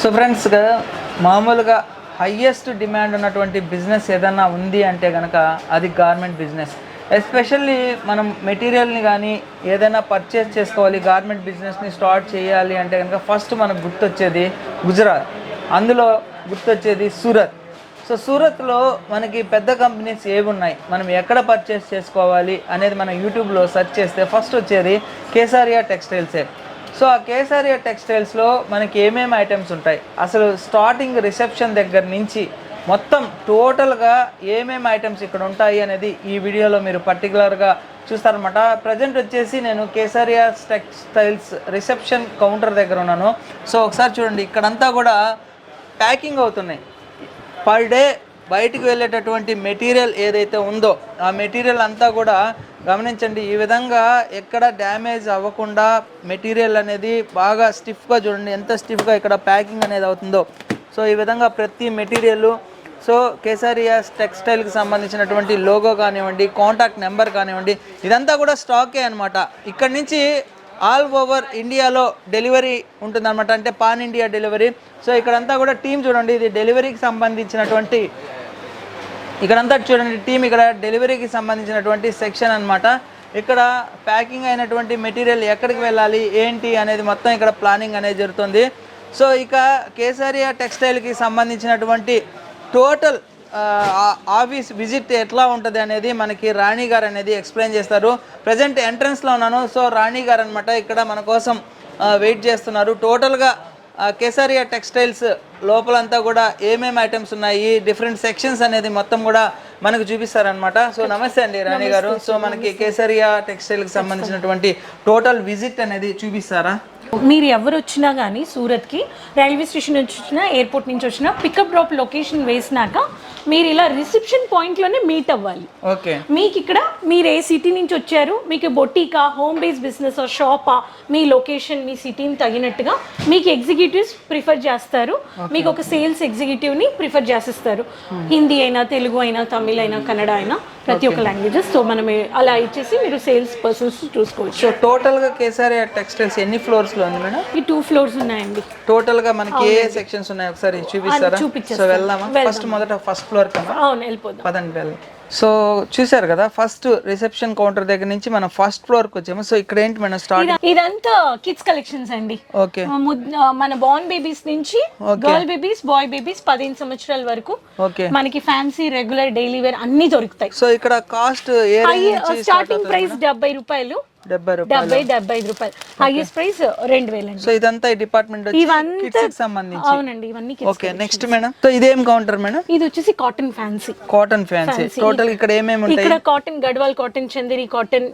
So friends మామూలుగా highest demand ఉన్నటువంటి business ఏదన్నా ఉంది అంటే కనుక అది గార్మెంట్ బిజినెస్. ఎస్పెషల్లీ మనం మెటీరియల్ని కానీ ఏదైనా పర్చేస్ చేసుకోవాలి, గార్మెంట్ బిజినెస్ని స్టార్ట్ చేయాలి అంటే కనుక ఫస్ట్ మనకు గుర్తొచ్చేది గుజరాత్, అందులో గుర్తొచ్చేది సూరత్. సో సూరత్లో మనకి పెద్ద కంపెనీస్ ఏవి ఉన్నాయి, మనం ఎక్కడ పర్చేస్ చేసుకోవాలి అనేది మనం యూట్యూబ్లో సెర్చ్ చేస్తే ఫస్ట్ వచ్చేది కేసారియా టెక్స్టైల్సే. సో ఆ కేసారియా టెక్స్టైల్స్లో మనకి ఏమేమి ఐటమ్స్ ఉంటాయి, అసలు స్టార్టింగ్ రిసెప్షన్ దగ్గర నుంచి మొత్తం టోటల్గా ఏమేమి ఐటమ్స్ ఇక్కడ ఉంటాయి అనేది ఈ వీడియోలో మీరు పర్టికులర్గా చూస్తారనమాట. ప్రజెంట్ వచ్చేసి నేను కేసారియా టెక్స్టైల్స్ రిసెప్షన్ కౌంటర్ దగ్గర ఉన్నాను. సో ఒకసారి చూడండి, ఇక్కడంతా కూడా ప్యాకింగ్ అవుతున్నాయి. పర్ డే బయటికి వెళ్ళేటటువంటి మెటీరియల్ ఏదైతే ఉందో ఆ మెటీరియల్ అంతా కూడా గమనించండి. ఈ విధంగా ఎక్కడ డ్యామేజ్ అవ్వకుండా మెటీరియల్ అనేది బాగా స్టిఫ్గా, చూడండి ఎంత స్టిఫ్గా ఇక్కడ ప్యాకింగ్ అనేది అవుతుందో. సో ఈ విధంగా ప్రతి మెటీరియల్, సో కేసారియా టెక్స్టైల్కి సంబంధించినటువంటి లోగో కానివ్వండి, కాంటాక్ట్ నెంబర్ కానివ్వండి, ఇదంతా కూడా స్టాకే అనమాట. ఇక్కడ నుంచి ఆల్ ఓవర్ ఇండియాలో డెలివరీ ఉంటుందన్నమాట, అంటే పాన్ ఇండియా డెలివరీ. సో ఇక్కడంతా కూడా టీం చూడండి, ఇది డెలివరీకి సంబంధించినటువంటి, ఇక్కడంతా చూడండి టీం, ఇక్కడ డెలివరీకి సంబంధించినటువంటి సెక్షన్ అనమాట. ఇక్కడ ప్యాకింగ్ అయినటువంటి మెటీరియల్ ఎక్కడికి వెళ్ళాలి ఏంటి అనేది మొత్తం ఇక్కడ ప్లానింగ్ అనేది జరుగుతుంది. సో ఇక కేసారియా టెక్స్టైల్కి సంబంధించినటువంటి టోటల్ ఆఫీస్ విజిట్ ఎట్లా ఉంటుంది అనేది మనకి రాణి గారు అనేది ఎక్స్ప్లెయిన్ చేస్తారు. ప్రజెంట్ ఎంట్రన్స్లో ఉన్నాను. సో రాణి గారు అనమాట ఇక్కడ మన కోసం వెయిట్ చేస్తున్నారు. టోటల్గా కేసారియా టెక్స్టైల్స్ లోపలంతా కూడా ఏమేమి ఐటమ్స్ ఉన్నాయి, డిఫరెంట్ సెక్షన్స్ అనేది మొత్తం కూడా మనకు చూపిస్తారనమాట. సో నమస్తే అండి రాణి గారు. సో మనకి కేసారియా టెక్స్టైల్కి సంబంధించినటువంటి టోటల్ విజిట్ అనేది చూపిస్తారా? మీరు ఎవరు వచ్చినా కానీ సూరత్కి రైల్వే స్టేషన్ నుంచి వచ్చినా, ఎయిర్పోర్ట్ నుంచి వచ్చినా, పికప్ డ్రాప్ లొకేషన్ వేసినాక మీరు ఇలా రిసెప్షన్ పాయింట్లోనే మీట్ అవ్వాలి. ఓకే, మీకు ఇక్కడ మీరు ఏ సిటీ నుంచి వచ్చారు, మీకు బొటీకా, హోమ్ బేస్ బిజినెస్, షాపా, మీ లొకేషన్ మీ సిటీని తగినట్టుగా మీకు ఎగ్జిక్యూటివ్స్ ప్రిఫర్ చేస్తారు. మీకు ఒక సేల్స్ ఎగ్జిక్యూటివ్ని ప్రిఫర్ చేసిస్తారు. హిందీ అయినా, తెలుగు అయినా, తమిళ్ అయినా, కన్నడ అయినా, ప్రతి ఒక్క లాంగ్వేజెస్. సో మనం అలా ఇచ్చేసి మీరు సేల్స్ పర్సన్స్ చూసుకోవచ్చు. సో టోటల్గా కేసారియా టెక్స్టైల్స్ ఎన్ని ఫ్లోర్స్లో ఉంది మేడం? ఈ 2 floors ఉన్నాయండి. టోటల్గా మనకి ఏ సెక్షన్స్ ఉన్నాయి ఒకసారి చూపిస్తారా? సో వెళ్దామా? ఫస్ట్ మొదట ఫస్ట్ ఫ్లోర్ కదా. అవును, వెళ్ళిపోదాం, పదండి వెళ్దాం. సో చూసారు కదా, ఫస్ట్ రిసెప్షన్ కౌంటర్ దగ్గర నుంచి మనం ఫస్ట్ ఫ్లోర్ కి వచ్చాము. సో ఇక్కడ ఏంటి మనం స్టార్ట్, ఇదంతా కిడ్స్ కలెక్షన్స్ అండి. ఓకే, మన బార్న్ బేబీస్ నుంచి గర్ల్ బేబీస్, బాయ్ బేబీస్ 15 సంవత్సరాల వరకు ఓకే మనకి ఫ్యాన్సీ, రెగ్యులర్, డైలీ వేర్ అన్ని దొరుకుతాయి. సో ఇక్కడ కాస్ట్ స్టార్టింగ్ ప్రైస్ 70 రూపాయలు, 75 రూపాయలు. హైయెస్ట్ ప్రైస్ 2000 అండి. సో ఇదంతా ఈ డిపార్ట్మెంట్ కిడ్స్ సంబంధించి. అవునండి, ఇవన్నీ ఓకే. నెక్స్ట్ మేడం, సో ఇదేం కౌంటర్ మేడం? ఇది వచ్చేసి cotton fancy. Cotton fancy total ఇక్కడ ఏమేమి ఉంటాయి? ఇక్కడ cotton, Gadwal cotton, Chanderi cotton,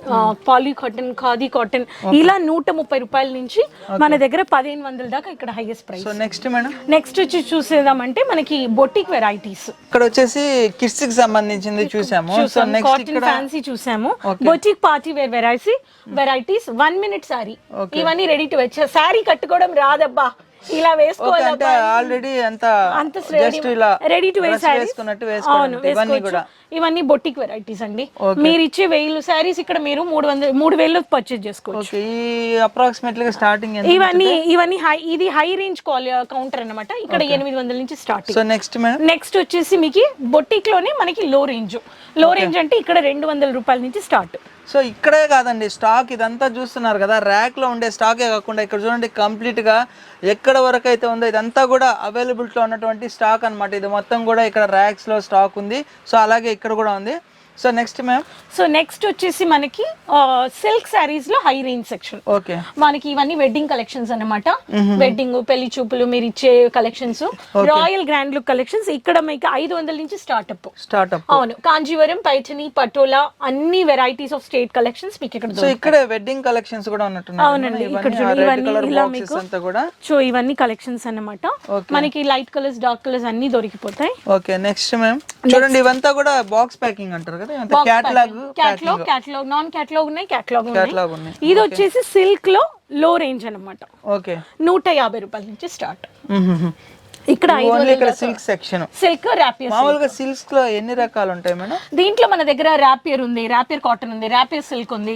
poly cotton, Khadi cotton, ఇలా 130 రూపాయల నుంచి మన దగ్గర 1500 దాకా ఇక్కడ highest price. So next madam, next వచ్చి చూసేదామంటే మనకి బొటిక్ వెరైటీస్. ఇక్కడ వచ్చేసి కిడ్స్ కి సంబంధించింది చూసాము. సో నెక్స్ట్ కాటన్ ఫ్యాన్సీ చూసాము. Boutique party wear varieties 1 minute sorry, ఇవన్నీ రెడీ టు వెర్. సారీ కట్టుకోవడం రాదబ్బా, ఇలా వేసుకోవాలి, ఆల్రెడీ అంత జస్ట్ ఇలా రెడీ టు వేర్ సారీ వేసుకున్నట్టు వేసుకోవడం. ఇవన్నీ కూడా ఇవన్నీ బొటిక్ వెరైటీస్ అండి. మీరు ఇచ్చే 1000 సారీస్ ఇక్కడ మీరు 3000 పర్చేజ్ చేసుకోవచ్చు. ఈ అప్రాక్సిమేట్లీ స్టార్టింగ్ ఇవన్నీ హై, ఇది హై రేంజ్ కౌంటర్ అన్నమాట. ఇక్కడ 800 నుంచి starting. So next madam, next వచ్చేసి మీకు బొటిక్ లోనే మనకి లో రేంజ్ అంటే ఇక్కడ 200 రూపాయల నుంచి స్టార్ట్. సో ఇక్కడే కాదండి స్టాక్, ఇదంతా చూస్తున్నారు కదా, ర్యాక్ లో ఉండే స్టాకే కాకుండా ఇక్కడ చూడండి కంప్లీట్ గా ఎక్కడ వరకు అయితే ఉందో ఇదంతా కూడా అవైలబిలిటీలో ఉన్నటువంటి స్టాక్ అన్నమాట. ఇది మొత్తం కూడా ఇక్కడ ర్యాక్స్ లో స్టాక్ ఉంది. సో అలాగే ఇక్కడ కూడా ఉంది. So next ma'am, so next వచ్చేసి మనకి సిల్క్ సారీస్ లో హై రేంజ్ సెక్షన్. ఓకే, మనకి ఇవన్నీ వెడ్డింగ్ కలెక్షన్స్ అన్నమాట. వెడ్డింగ్, పెళ్లి చూపులు మీరు ఇచ్చే collections, royal grand look collections. ఇక్కడ మీకు 500 నుంచి స్టార్ట్అప్. అవును, కాంజీవరం, పైఠని, పటోలా, అన్ని వెరైటీస్ ఆఫ్ స్టేట్ కలెక్షన్స్ మీకు ఇక్కడ. సో ఇక్కడ వెడ్డింగ్ కలెక్షన్స్ కూడా ఉన్నట్టున్నాయి. అవునండి, ఇక్కడ ఇవన్నీ ఇలా మీకు. సో ఇవన్నీ కలెక్షన్స్ అన్నమాట. మనకి లైట్ కలర్స్, డార్క్ కలర్స్ అన్ని దొరికిపోతాయి. ఓకే. నెక్స్ట్ మ్యామ్ చూడండి, ఇవంతా కూడా బాక్స్ ప్యాకింగ్ అంటారు కదా, క్యాటలాగ్, నాన్ క్యాటలాగ్ ఉన్నాయి, క్యాటలాగ్ ఉన్నాయి. ఇది వచ్చేసి సిల్క్ లో లో రేంజ్ అన్నమాట. ఓకే, 150 రూపాయల నుంచి స్టార్ట్. ఇక్కడ ఓన్లీ ఇక్కడ సిల్క్ సెక్షన్. Silk rapier. మామూలుగా సిల్క్స్ లో ఎన్ని రకాలు ఉంటాయి మేడం? దీంట్లో మన దగ్గర ర్యాపియర్ ఉంది, ర్యాపియర్ కాటన్ ఉంది, ర్యాపియర్ సిల్క్ ఉంది,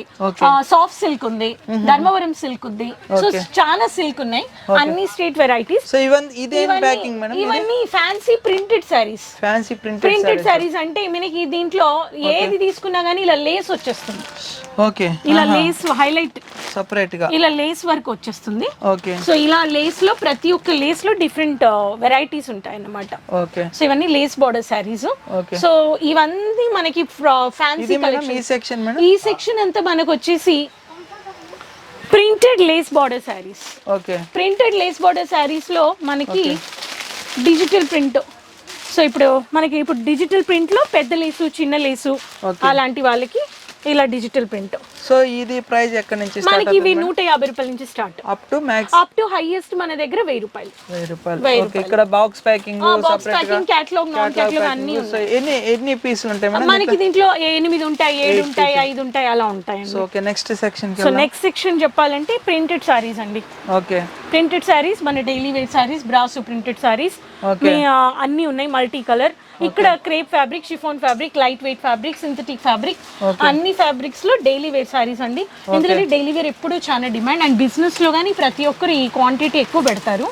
సాఫ్ట్ సిల్క్ ఉంది, ధర్మవరం సిల్క్ ఉంది. సో చాలా సిల్క్ ఉన్నాయి, అన్ని స్ట్రీట్ వెరైటీస్. సో ఇదేం ప్యాకింగ్ మేడం? ఇవన్నీ fancy printed saris. Fancy printed saris అంటే మనకి దీంట్లో ఏది తీసుకున్నా గానీ ఇలా లేస్ వచ్చేస్తుంది. ఓకే, ఇలా లేస్ హైలైట్ సెపరేట్ గా ఇలా లేస్ వర్క్ వచ్చేస్తుంది. ఓకే, సో ఇలా లేస్ లో ప్రతి ఒక్క లేస్ లో డిఫరెంట్ వెరైటీస్ ఉంటాయి అన్నమాట. ఓకే, సో ఇవన్నీ లేస్ బార్డర్ సారీస్. సో ఇవన్నీ మనకి ఫ్యాన్సీ కలెక్షన్. ఈ సెక్షన్ మేడం, ఈ సెక్షన్ అంతా మనకు వచ్చేసి printed lace border saris. Okay, printed lace border saris లో మనకి డిజిటల్ ప్రింట్. సో ఇప్పుడు మనకి డిజిటల్ ప్రింట్ లో పెద్ద లేసు, చిన్న లేసు అలాంటి వాళ్ళకి ఇలా డిజిటల్ ప్రింట్. సో ఇది ప్రైస్ ఎక్కడి నుంచి స్టార్ట్? మనకి ఇవి 150 రూపాయల నుంచి start up to max, up to highest మన దగ్గర 1000 రూపాయలు. 1000 రూపాయలు. ఓకే, ఇక్కడ box packing, box packing, catalogue, non catalogue అన్ని ఉన్నాయి. ఎన్ని పీసులు ఉంటాయి మేడం? మనకి దీంట్లో 8 ఉంటాయి, 7 ఉంటాయి, 5 ఉంటాయి, అలా ఉంటాయి. So okay, next section. So next section చెప్పాలంటే ప్రింటెడ్ సారీస్ అండి. ఓకే, ప్రింటెడ్ సారీస్, మన డైలీ వేర్ సారీస్, బ్రాసో ప్రింటెడ్ సారీస్ అన్ని ఉన్నాయి, మల్టీ కలర్. ఇక్కడ crepe fabric, chiffon fabric, light weight fabric, synthetic fabric, అన్ని ఫ్యాబ్రిక్స్ లో డైలీ వేర్ సారీస్ అండి. ఎందుకంటే డైలీ వేర్ ఎప్పుడు చాలా డిమాండ్, అండ్ బిజినెస్ లో గానీ ప్రతి ఒక్కరు ఈ క్వాంటిటీ ఎక్కువ పెడతారు.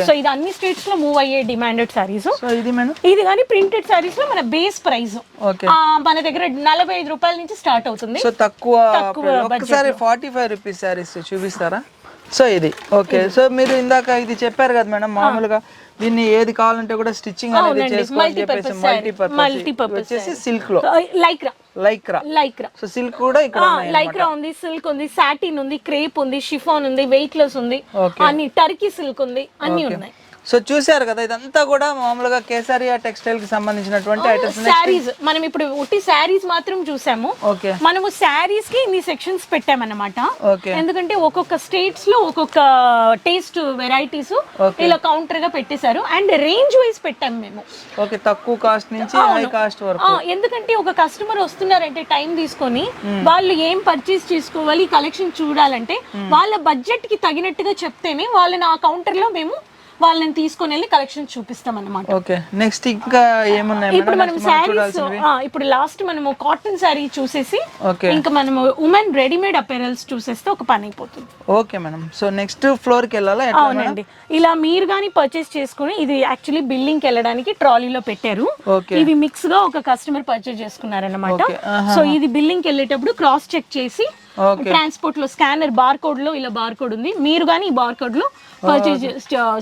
సో ఇది అన్ని స్టేట్స్ లో మూవ్ అయ్యే డిమాండెడ్ సారీస్. ఇది కానీ ప్రింటెడ్ సారీస్ లో మన బేస్ ప్రైస్ మన దగ్గర 45 రూపాయల నుంచి స్టార్ట్ అవుతుంది. సో తక్కువ. ఒకసారి 45 రూపీస్ సారీస్ చూపిస్తారా? సో ఇది ఓకే. సో మీరు ఇందాక ఇది చెప్పారు కదా మేడం, మామూలుగా దీన్ని ఏది కావాలంటే కూడా స్టిచ్చింగ్ అనేది చేసుకోవాలి చెప్పేసి మల్టీపర్పస్ వచ్చేసి సిల్క్ లో లైక్రా. సో సిల్క్ కూడా ఇక్కడ లైక్రా ఉంది, సిల్క్ ఉంది, సాటిన్ ఉంది, క్రేప్ ఉంది, షిఫాన్ ఉంది, వెయిట్ లెస్ ఉంది, అన్ని టర్కీ సిల్క్ ఉంది, అన్ని ఉన్నాయి. సో చూసారు కదా, ఇదంతా కూడా మామూలుగా కేసరియా టెక్స్టైల్ కి సంబంధించినటువంటి ఐటమ్స్. సారీస్ మనం ఇప్పుడు ఉట్టి సారీస్ మాత్రం చూసాము. మనము సారీస్ కి ఇన్ని సెక్షన్స్ పెట్టామన్నమాట. ఎందుకంటే ఒక్కొక్క స్టేట్స్ లో ఒక్కొక్క టేస్ట్ వెరైటీస్ ఇలా కౌంటర్ గా పెట్టేశారు, అండ్ రేంజ్ వైజ్ పెట్టాం మేము. ఓకే, తక్కువ కాస్ట్ నుంచి హై కాస్ట్ వరకు. ఎందుకంటే ఒక కస్టమర్ వస్తున్నారంటే టైం తీసుకొని వాళ్ళు ఏం పర్చేస్ చేసుకోవాలి, కలెక్షన్ చూడాలంటే వాళ్ళ బడ్జెట్ కి తగినట్టుగా చెప్తేనే వాళ్ళని ఆ కౌంటర్ లో మేము వాళ్ళని తీసుకొని వెళ్ళి కలెక్షన్ చూపిస్తాం అన్నమాట. ఓకే, నెక్స్ట్ ఇంకా ఏమున్నాయి? ఇప్పుడు మనం సారీస్, ఇప్పుడు లాస్ట్ మనము కాటన్ సారీ చూసేసి ఇంకా మనము ఉమెన్ రెడీమేడ్ అపెరల్స్ చూసేస్తే ఒక పని అయిపోతుంది. Okay madam. So next floor కి వెళ్ళాలా? అవునండి, ఇలా మీరు గానీ పర్చేస్ చేసుకుని, ఇది యాక్చువల్లీ బిల్డింగ్ కి వెళ్ళడానికి ట్రాలీలో పెట్టారు. ఇవి మిక్స్ గా ఒక కస్టమర్ పర్చేస్ చేసుకున్నారన్నమాట. సో ఇది బిల్డింగ్ కి వెళ్ళేటప్పుడు క్రాస్ చెక్ చేసి ట్రాన్స్పోర్ట్ లో స్కానర్ బార్ కోడ్ లో ఇలా బార్ కోడ్ ఉంది, మీరు కానీ ఈ బార్ కోడ్ లో పర్చేజ్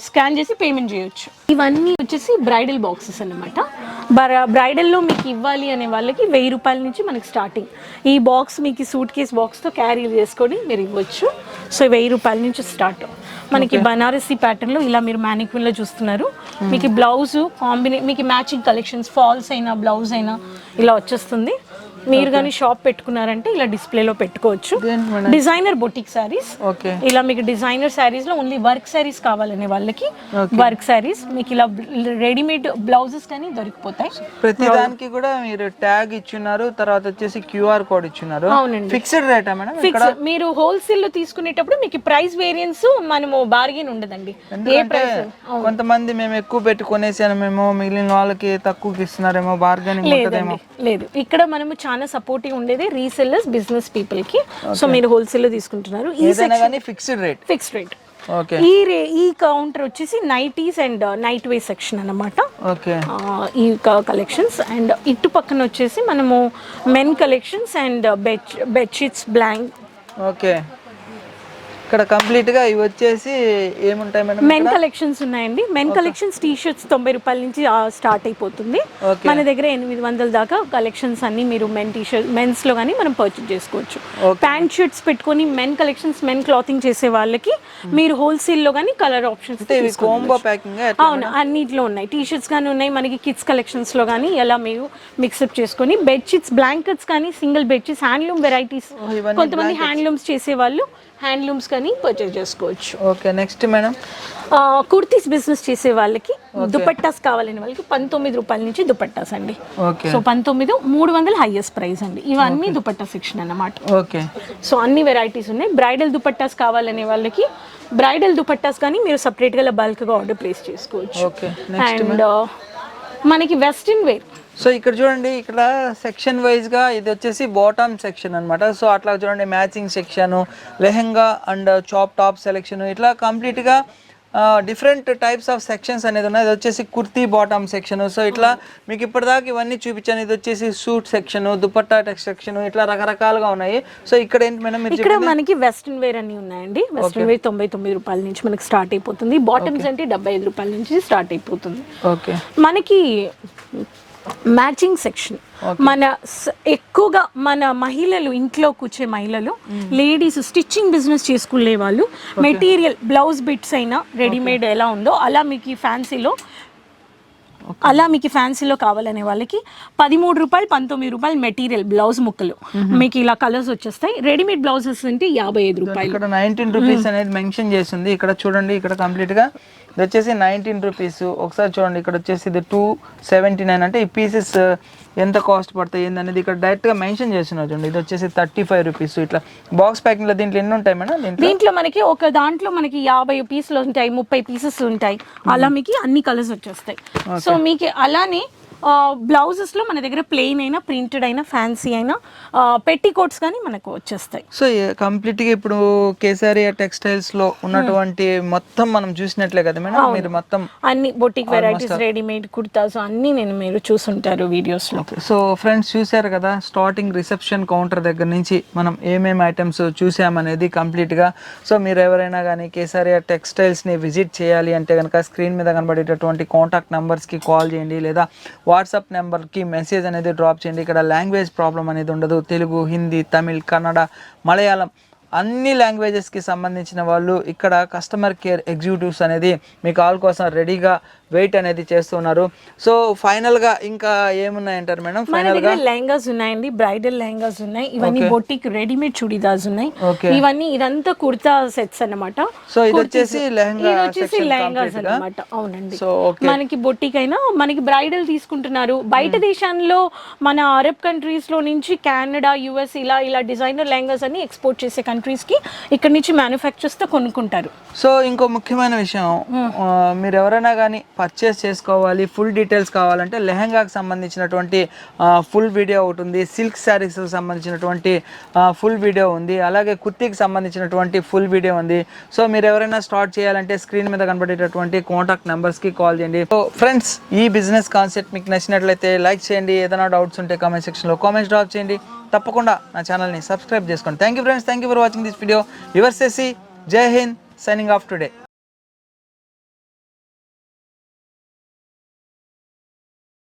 స్కాన్ చేసి పేమెంట్ చేయొచ్చు. ఇవన్నీ వచ్చేసి బ్రైడల్ బాక్సెస్ అన్నమాట. బ్రైడల్ లో మీకు ఇవ్వాలి అనే వాళ్ళకి 1000 రూపాయల నుంచి మనకి స్టార్టింగ్. ఈ బాక్స్ మీకు సూట్ కేస్ బాక్స్ తో క్యారీ చేసుకొని మీరు ఇవ్వచ్చు. సో 1000 రూపాయల నుంచి స్టార్ట్. మనకి బనారసి ప్యాటర్న్ లో ఇలా మీరు మ్యానిక్విన్ లో చూస్తున్నారు. మీకు బ్లౌజ్ మీకు మ్యాచింగ్ కలెక్షన్స్, ఫాల్స్ అయినా బ్లౌజ్ అయినా ఇలా వచ్చేస్తుంది. మీరు కానీ షాప్ పెట్టుకున్నారంటే ఇలా డిస్ప్లేలో పెట్టుకోవచ్చు. డిజైనర్ బొటిక్ సారీస్, ఇలా మీకు డిజైనర్ సారీస్ లో ఓన్లీ వర్క్ సారీస్ కావాలనే వాళ్ళకి వర్క్ సారీస్, మీకు ఇలా రెడీమేడ్ బ్లౌజెస్ కానీ దొరికిపోతాయి. ప్రతి దానికి కూడా మీరు ట్యాగ్ ఇచ్చున్నారు, తర్వాత వచ్చేసి QR కోడ్ ఇచ్చున్నారు. అవునండి, ఫిక్స్డ్ రేటా మేడం? ఫిక్స్. మీరు హోల్సేల్ లో తీసుకునేటప్పుడు మీకు ప్రైస్ వేరియన్స్ మనము బార్గెన్ ఉండదండి. ఏ ప్రైస్ కొంతమంది మేము ఎక్కువ పెట్టుకునేసాను, మేము మిగిలిన వాళ్ళకి తక్కువకి ఇస్తున్నారేమో, బార్గెనింగ్ ఉంటదేమో. లేదు, ఇక్కడ మనము చాలా సపోర్టివ్ ఉండేది రీసెల్లర్స్, బిజినెస్ పీపుల్ కి. సో మీరు హోల్సేల్ లో తీసుకుంటున్నారు. Fixed rate. ఈ కౌంటర్ వచ్చేసి nighties and night way section అన్నమాట. ఈ కలెక్షన్స్ అండ్ ఇటు పక్కన వచ్చేసి మనము men collections and bedsheets, blank. Okay, ఇక్కడ కంప్లీట్ గా ఇవి వచ్చేసి ఏముంటాయి మేడం? మెన్ కలెక్షన్స్ ఉన్నాయండి. మెన్ కలెక్షన్స్ టీ షర్ట్స్ 90 రూపాయల నుంచి స్టార్ట్ అయిపోతుంది. మన దగ్గర 800 దాకా కలెక్షన్స్ అన్ని మీరు మెన్ టీ షర్ట్, మెన్స్ లో గానీ మనం పర్చేస్ చేసుకోవచ్చు. ప్యాంట్ షర్ట్స్ పెట్టుకొని మెన్ కలెక్షన్స్, మెన్ క్లాతింగ్ చేసే వాళ్ళకి మీరు హోల్సేల్ లో గానీ కలర్ ఆప్షన్స్ అవును అన్నిట్లో ఉన్నాయి. టీ షర్ట్స్ గానీ ఉన్నాయి, మనకి కిడ్స్ కలెక్షన్స్ లో గానీ ఎలా మీరు మిక్సప్ చేసుకొని బెడ్షీట్స్, బ్లాంకెట్స్ కానీ సింగిల్ బెడ్షీట్స్, హ్యాండ్లూమ్ వెరైటీస్. కొంతమంది హ్యాండ్లూమ్స్ చేసే వాళ్ళు హ్యాండ్లూమ్స్ కానీ పర్చేస్ చేసుకోవచ్చు. Okay, next madam kurtis business చేసే వాళ్ళకి దుపట్టాస్ కావాలనే వాళ్ళకి 19 రూపాయల నుంచి దుపట్టాస్ అండి. ఓకే, సో 19,300 హైయెస్ట్ ప్రైస్ అండి. ఇవన్నీ దుపట్టా సెక్షన్ అన్నమాట. ఓకే, సో అన్ని వెరైటీస్ ఉన్నాయి. బ్రైడల్ దుపట్టాస్ కావాలనే వాళ్ళకి బ్రైడల్ దుపట్టాస్ కానీ మీరు సపరేట్గా బల్క్గా ఆర్డర్ ప్లేస్ చేసుకోవచ్చు. ఓకే, అండ్ మనకి వెస్ట్రన్ వేర్. సో ఇక్కడ చూడండి, ఇక్కడ సెక్షన్ వైజ్గా ఇది వచ్చేసి బాటమ్ సెక్షన్ అనమాట. సో అట్లా చూడండి, matching section, lehenga and top selection, ఇట్లా కంప్లీట్గా డిఫరెంట్ టైప్స్ ఆఫ్ సెక్షన్స్ అనేది ఉన్నాయి. ఇది వచ్చేసి కుర్తీ బాటమ్ సెక్షన్. సో ఇట్లా మీకు ఇప్పటిదాకా ఇవన్నీ చూపించాను. ఇది వచ్చేసి సూట్ సెక్షన్, దుపట్టా సెక్షన్, ఇట్లా రకరకాలుగా ఉన్నాయి. సో ఇక్కడ ఏంటి మేడం మీరు ఇక్కడ మనకి వెస్ట్రన్ వేర్ అన్ని ఉన్నాయండి. వెస్ట్రన్ వేర్ 99 రూపాయల నుంచి మనకి స్టార్ట్ అయిపోతుంది. బాటమ్స్ అంటే 75 రూపాయల నుంచి స్టార్ట్ అయిపోతుంది. ఓకే, మనకి మ్యాచింగ్ సెక్షన్ మన ఎక్కువగా మన మహిళలు, ఇంట్లో కూర్చే మహిళలు, లేడీస్ స్టిచ్చింగ్ బిజినెస్ చేసుకునే వాళ్ళు మెటీరియల్ బ్లౌజ్ బిట్స్ అయినా రెడీమేడ్ ఎలా ఉందో అలా మీకు ఈ ఫ్యాన్సీలో కావాలనే వాళ్ళకి 13 రూపాయలు 19 రూపాయలు మెటీరియల్ బ్లౌజ్ ముక్కలు మీకు ఇలా కలర్స్ వచ్చేస్తాయి. రెడీమేడ్ బ్లౌజెస్ అంటే 55 రూపాయలు. ఇక్కడ 19 రూపీస్ అనేది మెన్షన్ చేసింది. ఇక్కడ చూడండి, ఇక్కడ కంప్లీట్గా ఇది వచ్చేసి 19 రూపీస్. ఒకసారి చూడండి, ఇక్కడ వచ్చేసి ఇది 279. అంటే ఈ పీసెస్ ఎంత కాస్ట్ పడతాయి ఏందనేది ఇక్కడ డైరెక్ట్గా మెన్షన్ చేస్తున్నారు. చూడండి, ఇది వచ్చేసి 35 రూపీస్. ఇట్లా బాక్స్ ప్యాకింగ్లో దీంట్లో ఎన్ని ఉంటాయి మేడం? దీంట్లో మనకి ఒక దాంట్లో మనకి 50 పీసులు ఉంటాయి, 30 పీసెస్ ఉంటాయి. అలా మీకు అన్ని కలర్స్ వచ్చేస్తాయి. సో మీకు అలానే బ్లౌజెస్ లో మన దగ్గర ప్లెయిన్ అయినా, ప్రింటెడ్ అయినా, ఫ్యాన్సీ అయినా, పెట్టి కోట్స్ కానీ మనకు వచ్చేస్తాయి. సో కంప్లీట్ గా ఇప్పుడు కేసారియా టెక్స్టైల్స్ లో ఉన్నటువంటి మొత్తం మనం చూసినట్లే కదా మేడం, మీరు మొత్తం అన్ని బొటిక్ వెరైటీస్, రెడీమేడ్ కుర్తాస్ అన్ని మీరు చూసుంటారు వీడియోస్ లో. సో ఫ్రెండ్స్ చూసారు కదా, స్టార్టింగ్ రిసెప్షన్ కౌంటర్ దగ్గర నుంచి మనం ఏమేమి ఐటమ్స్ చూసామనేది కంప్లీట్ గా. సో మీరు ఎవరైనా కానీ కేసారియా టెక్స్టైల్స్ ని విజిట్ చేయాలి అంటే కనుక స్క్రీన్ మీద కనబడేటటువంటి కాంటాక్ట్ నంబర్స్ కి కాల్ చేయండి, లేదా వాట్సాప్ నెంబర్కి మెసేజ్ అనేది డ్రాప్ చేయండి. ఇక్కడ లాంగ్వేజ్ ప్రాబ్లం అనేది ఉండదు. తెలుగు, హిందీ, తమిళ్, కన్నడ, మలయాళం అన్ని లాంగ్వేజెస్కి సంబంధించిన వాళ్ళు ఇక్కడ కస్టమర్ కేర్ ఎగ్జిక్యూటివ్స్ అనేది మీ కాల్ కోసం రెడీగా వెయిట్ అనేది చేస్తున్నారు. సో ఫైనల్గా ఇంకా ఏమున్నాయంటారు మేడం? ఫైనల్గా లెహంగాస్ ఉన్నాయండి, బ్రైడల్ లెహంగాస్ ఉన్నాయి, ఇవన్నీ బొటిక్ రెడీమేడ్ చుడీదార్స్ ఉన్నాయి, ఇవన్నీ ఇదంతా కుర్తా సెట్స్ అన్నమాట. సో ఇది వచ్చేసి లెహంగాస్ అన్నమాట. అవునండి, మనకి బొటిక్ అయినా మనకి బ్రైడల్ తీసుకుంటున్నారు. బయట దేశాల్లో మన అరబ్ కంట్రీస్ లో నుంచి కెనడా, యుఎస్ ఇలా డిజైనర్ లెహంగాస్ అన్ని ఎక్స్పోర్ట్ చేసే కంట్రీస్ కి ఇక్కడ నుంచి మ్యానుఫ్యాక్చర్స్ తో కొనుక్కుంటారు. సో ఇంకో ముఖ్యమైన విషయం, మీరు ఎవరైనా కానీ పర్చేస్ చేసుకోవాలి, ఫుల్ డీటెయిల్స్ కావాలంటే లెహంగాకి సంబంధించినటువంటి ఫుల్ వీడియో ఒకటి ఉంది, సిల్క్ శారీస్ సంబంధించినటువంటి ఫుల్ వీడియో ఉంది, అలాగే కుర్తీకి సంబంధించినటువంటి ఫుల్ వీడియో ఉంది. సో మీరు ఎవరైనా స్టార్ట్ చేయాలంటే స్క్రీన్ మీద కనబడేటటువంటి కాంటాక్ట్ నెంబర్స్కి కాల్ చేయండి. సో ఫ్రెండ్స్, ఈ బిజినెస్ కాన్సెప్ట్ మీకు నచ్చినట్లయితే లైక్ చేయండి, ఏదైనా డౌట్స్ ఉంటే కామెంట్ సెక్షన్లో కామెంట్స్ డ్రాప్ చేయండి. తప్పకుండా నా ఛానల్ని సబ్స్క్రైబ్ చేసుకోండి. Thank you friends, thank you for watching this video. Your సెసి, Jai Hind, signing off today.